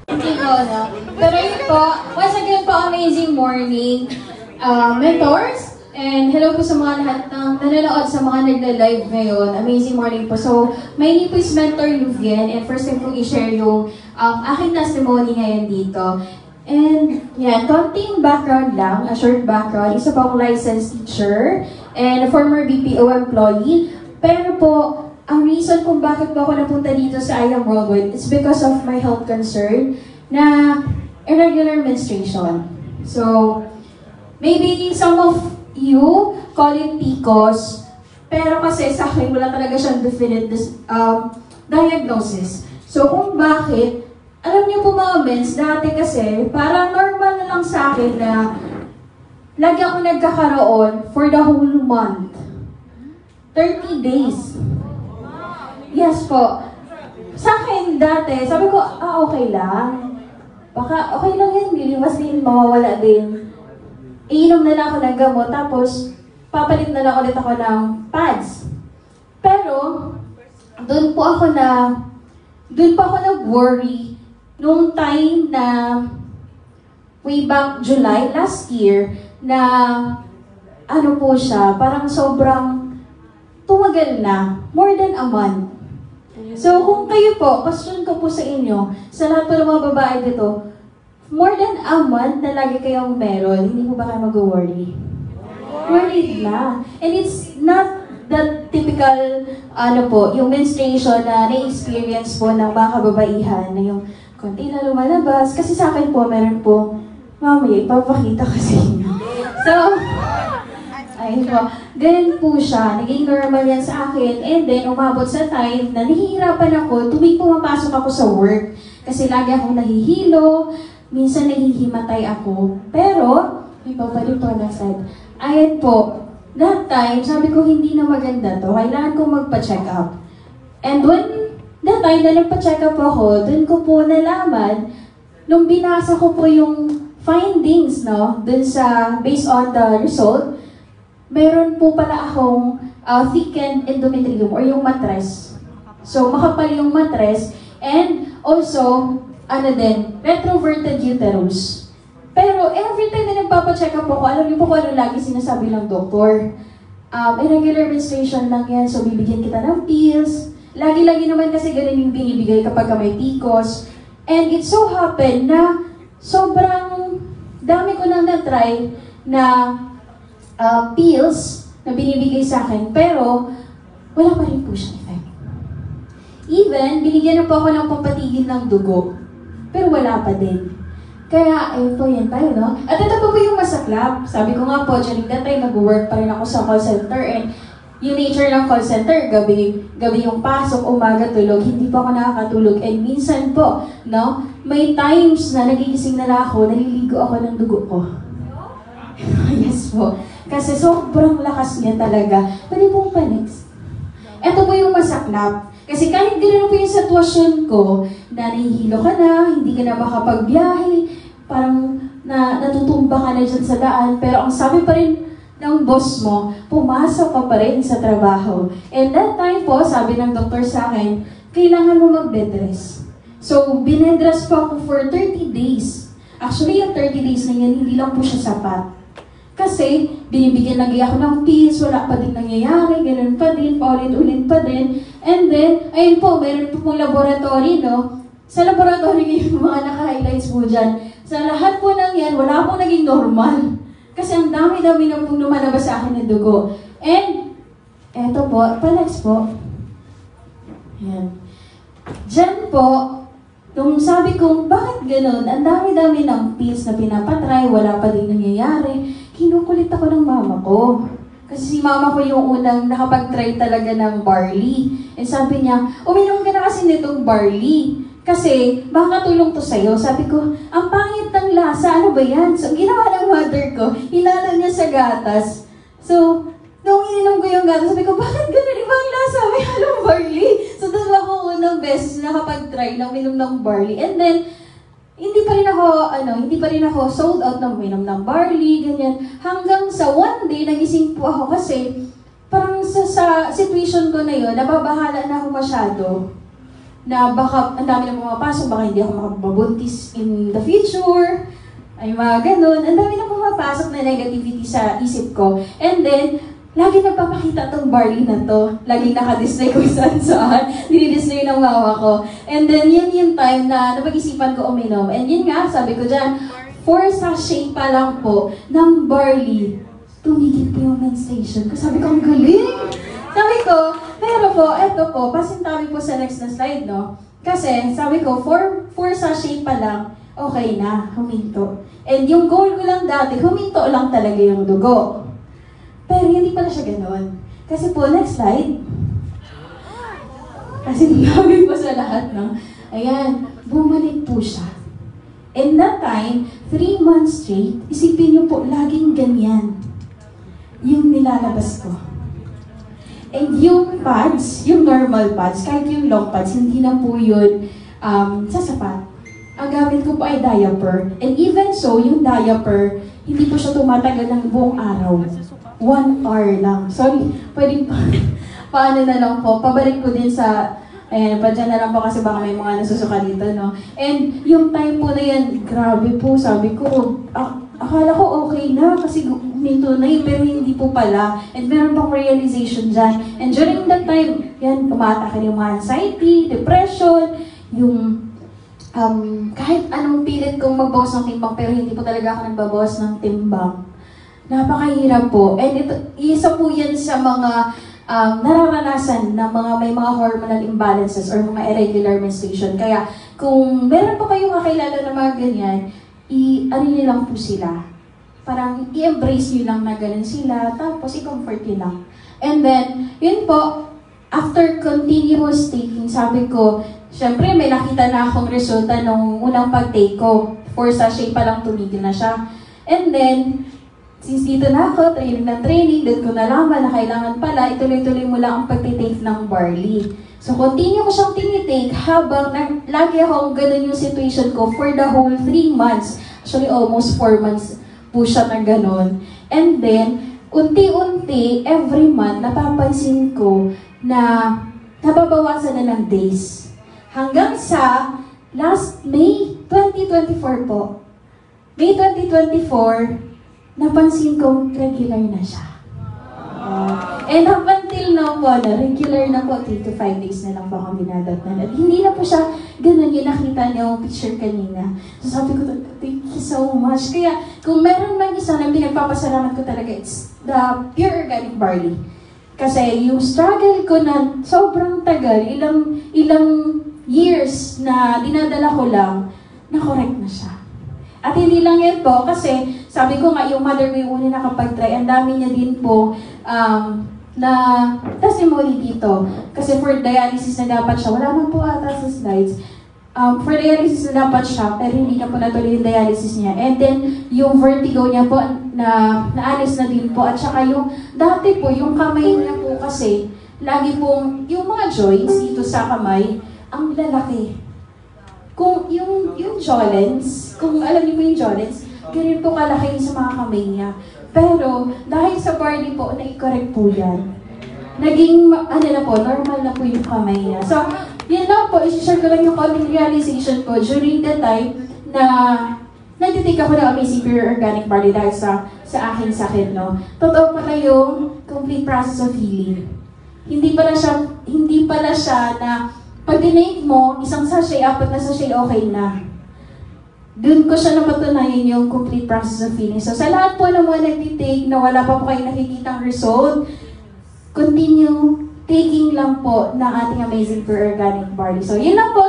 Hindi po, no? Pero yun po, once again po, amazing morning, mentors. And hello po sa mga lahat ng nanonood sa mga nagla-live ngayon. Amazing morning po. So, my name po is Mentor Luvien, and first time kong i-share yung aking testimony ngayon dito. And yan, konting background lang, a short background. Isa po akong licensed teacher and a former BPO employee. Pero po, ang reason kung bakit po ako napunta dito sa I Am Worldwide is because of my health concern na irregular menstruation. So, maybe some of you call it PCOS, pero kasi sa akin wala talaga siyang definite diagnosis. So, kung bakit, alam niyo po mga mens, dati kasi, parang normal na lang sa akin na lagi ako nagkakaroon for the whole month. 30 days. Yes po. Sa akin dati, sabi ko, okay lang. Baka okay lang yan, liliwas din, mawawala din. Iinom na lang ako ng gamot, tapos papalit na lang ulit ako ng pads. Pero, doon po ako nag-worry nung time na way back July last year na ano po siya, parang sobrang tumagal na, more than a month. So, kung kayo po, question ko po sa inyo, sa lahat po ng mga babae dito, more than a month na lagi kayong meron, hindi po ba kayo mag-worry? Worried na. And it's not the typical, yung menstruation na na-experience po ng mga kababaihan, na yung konti na lumalabas. Kasi sa akin po, meron po, mamaya, ipapakita ko sa inyo. So, ayun po, ganun po siya. Naging normal yan sa akin. And then, umabot sa time na nahihirapan ako tuwing pumapasok ako sa work. Kasi lagi akong nahihilo, minsan nahihimatay ako. Pero, may papalik po na side. Ayan po, that time, sabi ko hindi na maganda to. Kailangan kong magpa-check up. And when that time na nagpa-check up ako, dun ko po nalaman, nung binasa ko po yung findings, no, dun sa, based on the result, meron po pala akong thickened endometrium or yung matres. So, makapal yung matres. And also, retroverted uterus. Pero every time na nagpapacheck up ako, alam niyo po kung ano lagi sinasabi ng doktor. Irregular menstruation lang yan, so bibigyan kita ng pills. Lagi-lagi naman kasi ganun yung binibigay kapag may PCOS. And it so happened na sobrang dami ko nang na-try na pills na binibigay sa akin, pero wala pa rin po siyang effect. Even, binigyan na po ako ng pampatigil ng dugo. Pero wala pa din. Kaya, ayun po, yan tayo, no? At ito po yung masaklap. Sabi ko nga po, during that time, nag-work pa rin ako sa call center. And yung nature ng call center, gabi yung pasok, umaga, tulog. Hindi po ako nakakatulog. And minsan po, no? May times na nagigising na lang ako, naliligo ako ng dugo ko. Yes po. Kasi sobrang lakas niya talaga. Pwede pong pa-next. Ito po yung masaklap. Kasi kahit gano'n po yung sitwasyon ko, na nahihilo ka na, hindi ka na makapagbiyahe, parang natutumba ka na dyan sa daan, pero ang sabi pa rin ng boss mo, pumasok ka pa rin sa trabaho. And that time po, sabi ng doktor sa akin, kailangan mo mag-bed rest. So, binedrest po ako for 30 days. Actually, yung 30 days na yan, hindi lang po siya sapat. Kasi, binibigyan lagi ako ng pills, wala pa din nangyayari, ganun pa din, paulit-ulit pa din. And then, ayun po, meron po pong laboratory, no? Sa laboratory, yung mga naka-highlights po dyan. Sa lahat po ng yan, wala pong naging normal. Kasi ang dami-dami na pong lumalabas sa akin ng dugo. And, eto po, pa-next po. Yan. Dyan po, nung sabi kong, bakit ganun? Ang dami-dami ng pills na pinapatry, wala pa din nangyayari. Kinukulit ako ng mama ko. Kasi si mama ko yung unang nakapag-try talaga ng barley. And sabi niya, uminom ka na kasi nitong barley. Kasi, baka tulong to sa'yo. Sabi ko, ang pangit ng lasa, ano ba yan? So, ginawa ng mother ko, hinalo niya sa gatas. So, nung ininom ko yung gatas, sabi ko, bakit ganun ibang lasa? May halong barley. So, doon ako unang beses nakapag-try ng minom ng barley. And then, hindi pa rin ako sold out ng minom ng barley, ganyan. Hanggang sa one day, nagising po ako kasi parang sa situation ko na yun, nababahala na ako masyado. na baka ang dami na pumapasok, baka hindi ako makapabuntis in the future, ay mga ganun. Ang dami na pumapasok na negativity sa isip ko. And then, lagi nagpapakita tong Barley na to. Laging nakadisplay ko saan. Dinidisplay ng mama ko. And then, yun yung time na napag-isipan ko uminom. And yun nga, sabi ko dyan, 4 sachet pa lang po ng Barley, tumigil po yung menstruation ko. Sabi ko, ang galing! Sabi ko, pero po, eto po, pasintabi po sa next na slide, no? Kasi, sabi ko, 4 sachet pa lang, okay na, huminto. And yung goal ko lang dati, huminto lang talaga yung dugo. Pero hindi pala siya gano'n. Kasi po, next slide. Kasi nabi po sa lahat, no? Ayan, bumalik po siya. And that time, 3 months straight, isipin niyo po, laging ganyan yung nilalabas ko. And yung pads, yung normal pads, kahit yung long pads, hindi na po yun sasapat. Ang gamit ko po ay diaper. And even so, yung diaper, hindi po siya tumatagal ng buong araw. 1 hour lang. Sorry, pwedeng paano na lang po. Pabalik ko din sa, ayan, pa dyan na lang po kasi baka may mga nasusuka dito, no? And yung time po na yan, grabe po, sabi ko, akala ko okay na kasi minto na yun, pero hindi po pala. And meron pang realization dyan. And during that time, yan, kumatake yung mga anxiety, depression, yung kahit anong pilit kong magbawas ng timbang, pero hindi po talaga ako nagbabawas ng timbang. Napakahirap po. And ito, isa po yan sa mga nararanasan ng mga may mga hormonal imbalances or mga irregular menstruation. Kaya kung meron po kayong kakilala na mga ganyan, ano nyo lang po sila. Parang i-embrace nyo lang na ganun sila, tapos i-comfort nyo lang. And then, yun po, after continuous taking, sabi ko, syempre may nakita na akong resulta nung unang pag-take ko. 4 sachet pa lang tumigil na siya. And then, since dito na ako, training, doon ko nalaman na kailangan pala, ituloy-tuloy mo lang ang pag-take ng Barley. So, continue ko siyang tinitake habang lagi akong ganun yung situation ko for the whole 3 months. Actually, almost 4 months po siya na ganun. And then, unti-unti, every month, napapansin ko na nababawasan na ng days. Hanggang sa last May 2024 po. May 2024, napansin ko regular na siya. And up until now po, regular na po, 3 to 5 days na lang po akong dinadatnan. At hindi na po siya ganun yung nakita niyo yung picture kanina. So sabi ko, thank you so much. Kaya kung meron man isa na pinagpapasalamat ko talaga, it's the pure organic barley. Kasi yung struggle ko na sobrang tagal, ilang years na dinadala ko lang, na-correct na siya. At hindi lang yan po, kasi sabi ko nga, yung mother ko yung una nakapag-try, ang dami niya din po na testimony dito. Kasi for dialysis na dapat siya, wala man po ata sa slides, for dialysis na dapat siya, pero hindi na po natuloy yung dialysis niya. And then, yung vertigo niya po, naalis na din po. At saka yung, dati po, yung kamay niya po kasi, lagi pong, yung mga joints dito sa kamay, ang lalaki. Kung yung jolens, kung alam niyo po yung jolens, ganun po kalaki sa mga kamay niya. Pero, dahil sa barley po, na-correct po yan. Naging, normal na po yung kamay niya. So, yun lang po, i-share ko lang yung konting realization ko during the time na nagtitake ako ng Amazing Pure Organic Barley dahil sa aking sakit, no? Totoo pala yung complete process of healing. Hindi pala siya na pag dinate mo, isang sachet, 4 na sachet, okay na. Doon ko siya napatunayan yung complete process of healing. So sa lahat po ng mga nagtitake na wala pa po kayo nakikitang result, continue taking lang po ng ating Amazing Pure Organic Barley. So yun lang po.